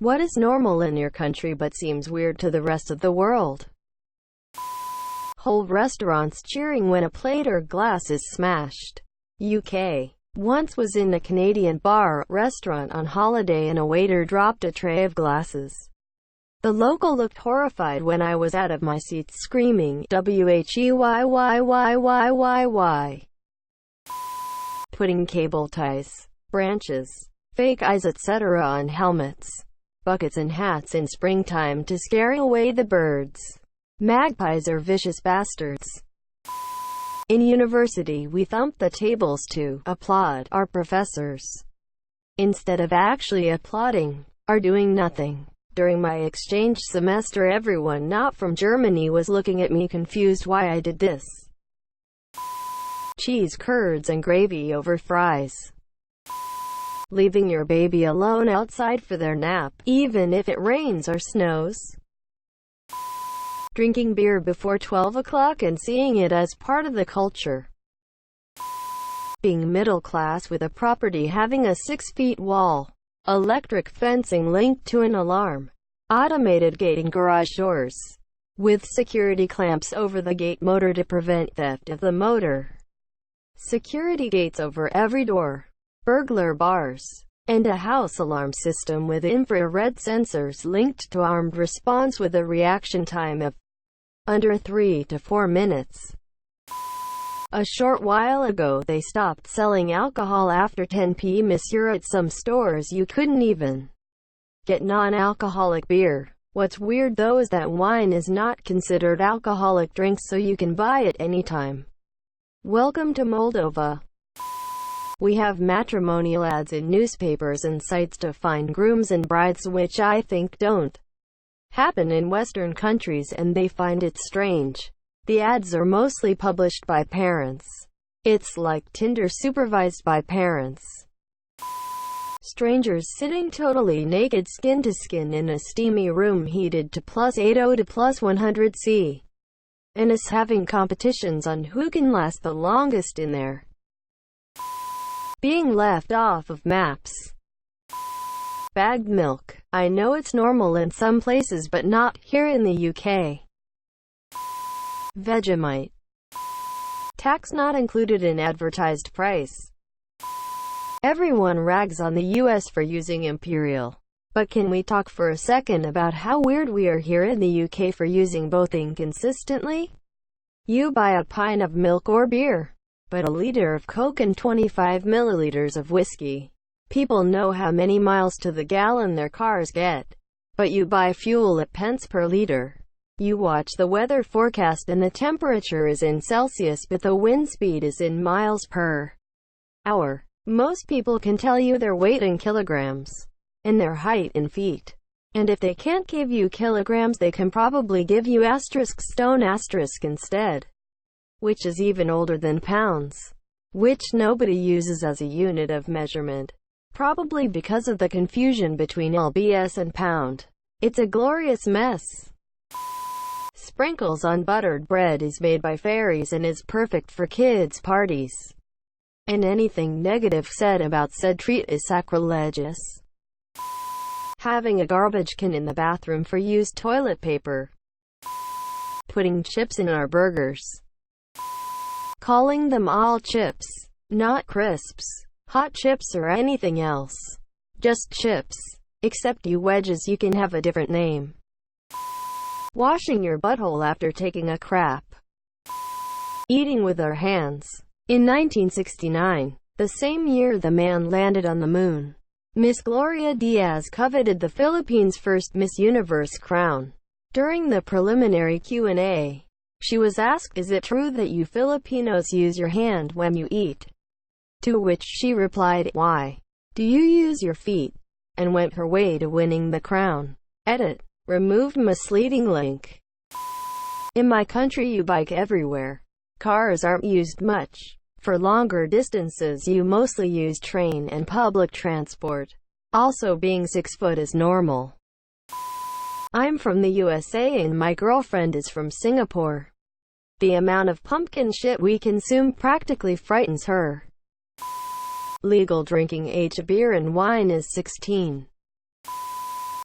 What is normal in your country but seems weird to the rest of the world? Whole restaurants cheering when a plate or glass is smashed. UK. Once was in a Canadian bar or restaurant on holiday and a waiter dropped a tray of glasses. The local looked horrified when I was out of my seat screaming, "WHEYYYYYYY." Putting cable ties, branches, fake eyes etc. on helmets, buckets and hats in springtime to scare away the birds. Magpies are vicious bastards. In university we thump the tables to applaud our professors, instead of actually applauding, or doing nothing. During my exchange semester everyone not from Germany was looking at me confused why I did this. Cheese curds and gravy over fries. Leaving your baby alone outside for their nap, even if it rains or snows. Drinking beer before 12 o'clock and seeing it as part of the culture. Being middle class with a property having a 6-foot wall, electric fencing linked to an alarm, automated gating garage doors, with security clamps over the gate motor to prevent theft of the motor, security gates over every door, burglar bars, and a house alarm system with infrared sensors linked to armed response with a reaction time of under 3 to 4 minutes. A short while ago they stopped selling alcohol after 10 p.m. At some stores you couldn't even get non-alcoholic beer. What's weird though is that wine is not considered alcoholic drink, so you can buy it anytime. Welcome to Moldova. We have matrimonial ads in newspapers and sites to find grooms and brides, which I think don't happen in Western countries, and they find it strange. The ads are mostly published by parents. It's like Tinder supervised by parents. Strangers sitting totally naked skin to skin in a steamy room heated to +80 to +100 C. And us having competitions on who can last the longest in there. Being left off of maps. Bagged milk. I know it's normal in some places but not here in the UK. Vegemite. Tax not included in advertised price. Everyone rags on the US for using imperial. But can we talk for a second about how weird we are here in the UK for using both inconsistently? You buy a pint of milk or beer, but a liter of Coke and 25 milliliters of whiskey. People know how many miles to the gallon their cars get. But you buy fuel at pence per liter. You watch the weather forecast and the temperature is in Celsius but the wind speed is in miles per hour. Most people can tell you their weight in kilograms, and their height in feet. And if they can't give you kilograms they can probably give you stone instead. Which is even older than pounds, which nobody uses as a unit of measurement. Probably because of the confusion between lbs and pound. It's a glorious mess. Sprinkles on buttered bread is made by fairies and is perfect for kids' parties. And anything negative said about said treat is sacrilegious. Having a garbage can in the bathroom for used toilet paper. Putting chips in our burgers. Calling them all chips, not crisps, hot chips or anything else. Just chips. Except you wedges, you can have a different name. Washing your butthole after taking a crap. Eating with our hands. In 1969, the same year the man landed on the moon, Miss Gloria Diaz coveted the Philippines' first Miss Universe crown. During the preliminary Q&A, she was asked, "Is it true that you Filipinos use your hand when you eat?" To which she replied, "Why do you use your feet?" and went her way to winning the crown. Edit. Removed misleading link. In my country you bike everywhere. Cars aren't used much. For longer distances you mostly use train and public transport. Also being 6 foot is normal. I'm from the USA and my girlfriend is from Singapore. The amount of pumpkin shit we consume practically frightens her. Legal drinking age of beer and wine is 16.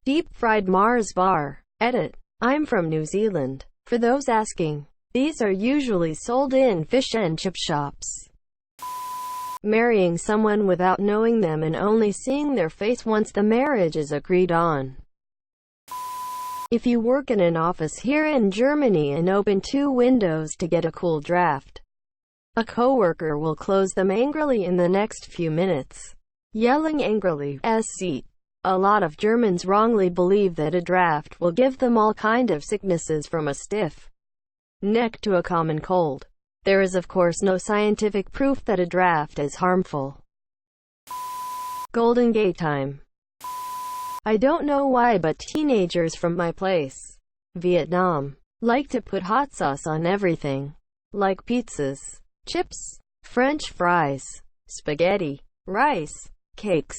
Deep-fried Mars bar. Edit. I'm from New Zealand. For those asking, these are usually sold in fish and chip shops. Marrying someone without knowing them and only seeing their face once the marriage is agreed on. If you work in an office here in Germany and open two windows to get a cool draft, a coworker will close them angrily in the next few minutes, yelling angrily, "S-seat." A lot of Germans wrongly believe that a draft will give them all kind of sicknesses from a stiff neck to a common cold. There is of course no scientific proof that a draft is harmful. Golden Gate time. I don't know why, but teenagers from my place, Vietnam, like to put hot sauce on everything. Like pizzas, chips, French fries, spaghetti, rice, cakes,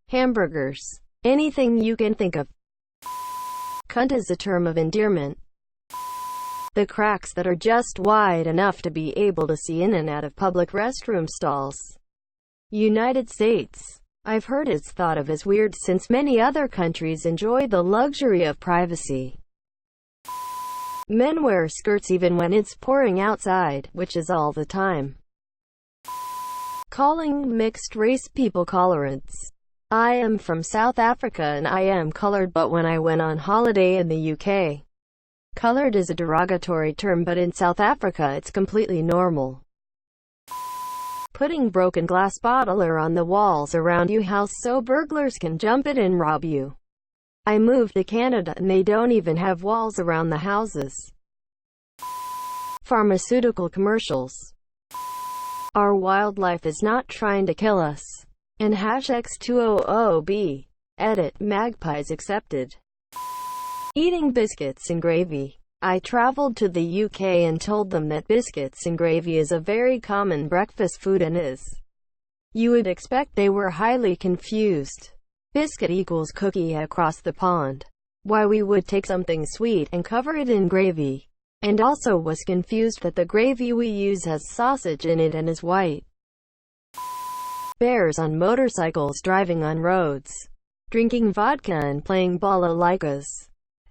hamburgers, anything you can think of. Cunt is a term of endearment. The cracks that are just wide enough to be able to see in and out of public restroom stalls. United States. I've heard it's thought of as weird since many other countries enjoy the luxury of privacy. Men wear skirts even when it's pouring outside, which is all the time. Calling mixed-race people coloreds. I am from South Africa and I am colored, but when I went on holiday in the UK, colored is a derogatory term, but in South Africa it's completely normal. Putting broken glass bottler on the walls around your house so burglars can jump it and rob you. I moved to Canada and they don't even have walls around the houses. Pharmaceutical commercials. Our wildlife is not trying to kill us. And #X200B. Edit. Magpies accepted. Eating biscuits and gravy. I traveled to the UK and told them that biscuits and gravy is a very common breakfast food and is. You would expect they were highly confused. Biscuit equals cookie across the pond. Why we would take something sweet and cover it in gravy. And also was confused that the gravy we use has sausage in it and is white. Bears on motorcycles driving on roads, drinking vodka and playing balalaikas.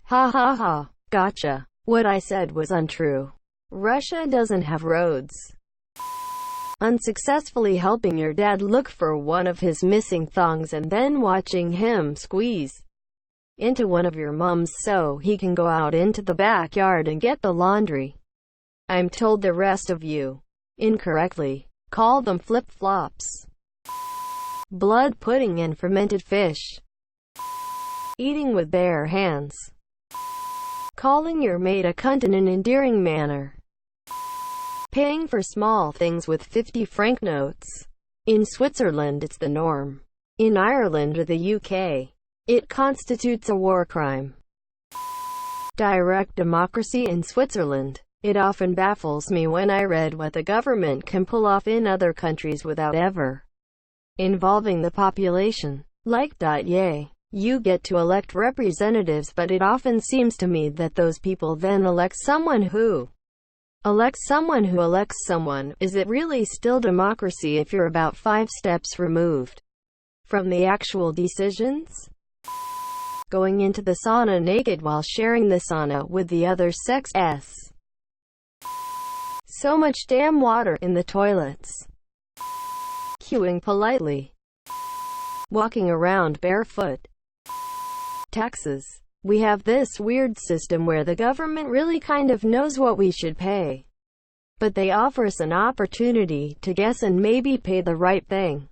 Ha ha ha. Gotcha. What I said was untrue. Russia doesn't have roads. Unsuccessfully helping your dad look for one of his missing thongs and then watching him squeeze into one of your mums so he can go out into the backyard and get the laundry. I'm told the rest of you, incorrectly, call them flip-flops. Blood pudding and fermented fish. Eating with bare hands. Calling your mate a cunt in an endearing manner. Paying for small things with 50-franc notes. In Switzerland it's the norm. In Ireland or the UK, it constitutes a war crime. Direct democracy in Switzerland. It often baffles me when I read what the government can pull off in other countries without ever involving the population. Like, yay. You get to elect representatives, but it often seems to me that those people then elect someone who elects someone who elects someone. Is it really still democracy if you're about 5 steps removed from the actual decisions? Going into the sauna naked while sharing the sauna with the other sex. So much damn water in the toilets. Queuing politely. Walking around barefoot. Taxes. We have this weird system where the government really kind of knows what we should pay, but they offer us an opportunity to guess and maybe pay the right thing.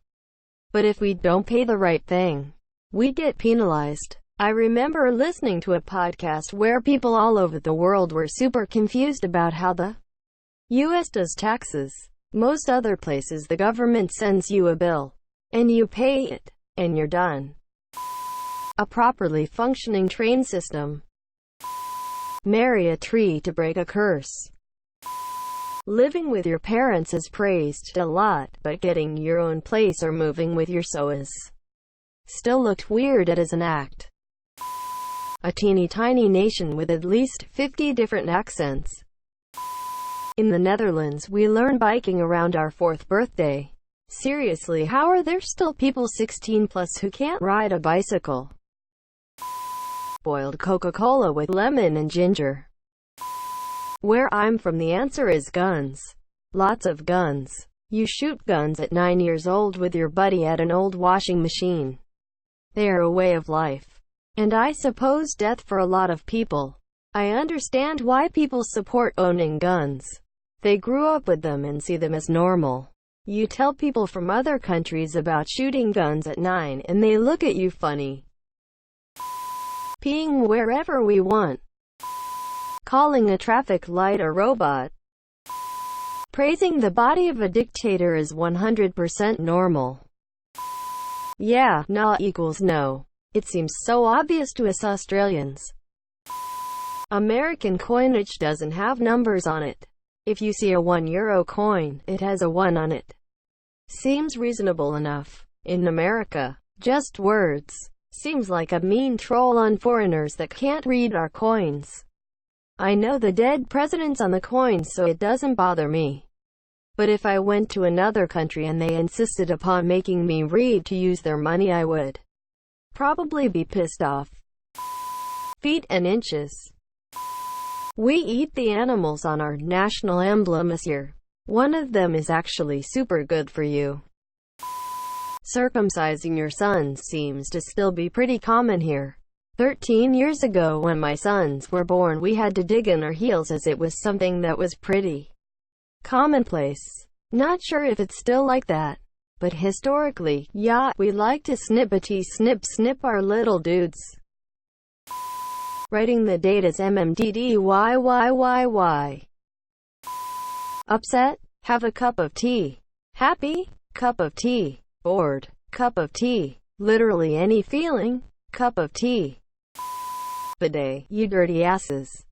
But if we don't pay the right thing, we get penalized. I remember listening to a podcast where people all over the world were super confused about how the US does taxes. Most other places the government sends you a bill, and you pay it, and you're done. A properly functioning train system. Marry a tree to break a curse. Living with your parents is praised a lot, but getting your own place or moving with your is still looked weird as an act. A teeny tiny nation with at least 50 different accents. In the Netherlands we learn biking around our 4th birthday. Seriously, how are there still people 16 plus who can't ride a bicycle? boiled Coca-Cola with lemon and ginger. Where I'm from, the answer is guns. Lots of guns. You shoot guns at 9 years old with your buddy at an old washing machine. They are a way of life. And I suppose death for a lot of people. I understand why people support owning guns. They grew up with them and see them as normal. You tell people from other countries about shooting guns at 9 and they look at you funny. Peeing wherever we want. Calling a traffic light a robot. Praising the body of a dictator is 100% normal. Yeah, nah equals no. It seems so obvious to us Australians. American coinage doesn't have numbers on it. If you see a €1 coin, it has a 1 on it. Seems reasonable enough. In America, just words. Seems like a mean troll on foreigners that can't read our coins. I know the dead presidents on the coins, so it doesn't bother me. But if I went to another country and they insisted upon making me read to use their money, I would probably be pissed off. Feet and inches. We eat the animals on our national emblem this year. One of them is actually super good for you. Circumcising your sons seems to still be pretty common here. 13 years ago when my sons were born, we had to dig in our heels as it was something that was pretty commonplace. Not sure if it's still like that. But historically, yeah, we like to snippety snip our little dudes. Writing the date as MMDDYYYY. Upset? Have a cup of tea. Happy? Cup of tea. Bored? Cup of tea. Literally any feeling? Cup of tea. Bidet, you dirty asses.